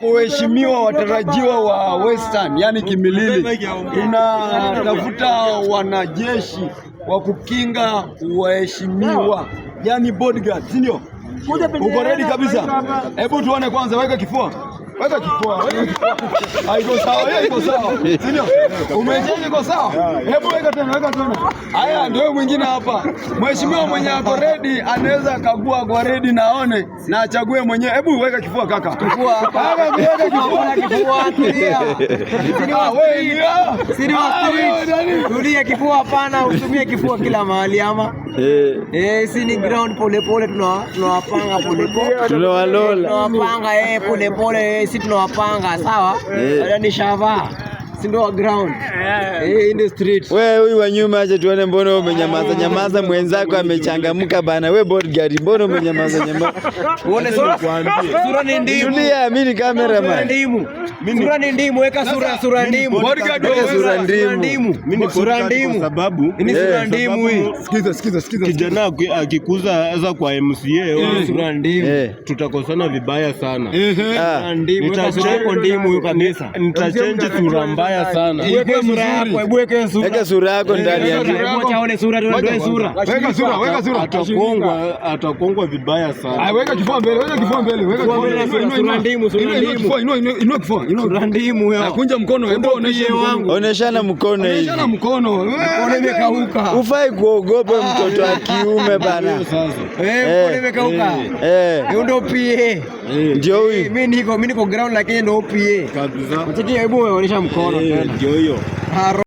Waheshimiwa watarajiwa wa Western, yani Kimilili, tunatafuta wanajeshi wa kukinga waheshimiwa, yani bodyguard, si ndio? Uko ready kabisa? Hebu tuone kwanza, weka kifua. Weka kifua, weka kifua. Haiko sawa, hiyo iko sawa. Si ndio? Umejenga iko sawa? Hebu weka tena, weka tena. Haya ndio mwingine hapa. Mheshimiwa mwenye ako ready anaweza akagua kwa ready na aone na achague mwenyewe. Hebu weka kifua kaka. Kifua hapa. Weka kifua, kifua tulia. Tulia kifua hapana, utumie kifua kila mahali ama. Si ni ground pole pole tunawapanga pole pole. Tunawalola. Tunawapanga pole pole. Si tunawapanga sawa, ni shava si ndio ground in the street. Wewe huyu wa nyuma aje tuone, mbona umenyamaza nyamaza, mwenzako amechangamka bana. Wewe bodyguard, mbona umenyamaza nyamaza? Uone sura ni ndimu. Tulia, mimi ni cameraman. Ndimu. Sura ni ndimu, weka sura ndimu. Bodyguard weka sura ndimu. Mimi ni sura ndimu kwa sababu ni sura ndimu hii. Sikiza. Kijana akikuza aza kwa MCA sura ndimu. Tutakosana vibaya sana. Ndimu, weka sura ndimu hiyo kabisa. Nitachange sura mbaya sana. Weka sura yako, hebu weka sura. Weka sura yako ndani ya ndimu. Acha aone sura, ndio sura. Weka sura. Atakongwa vibaya sana. Weka kifua mbele, weka kifua mbele. Weka sura ndimu, inua kifua. Sura ndimu yao. Kunja mkono, hebu onesha wangu. Oneshana mkono hivi. Oneshana mkono. Mkono imekauka. Ufai kuogopa mtoto wa kiume bana. Mkono imekauka. Ndio PA. Ndio huyu. Mimi niko ground lakini ndio PA. Kabisa. Hebu onyesha mkono tena. Ndio hiyo.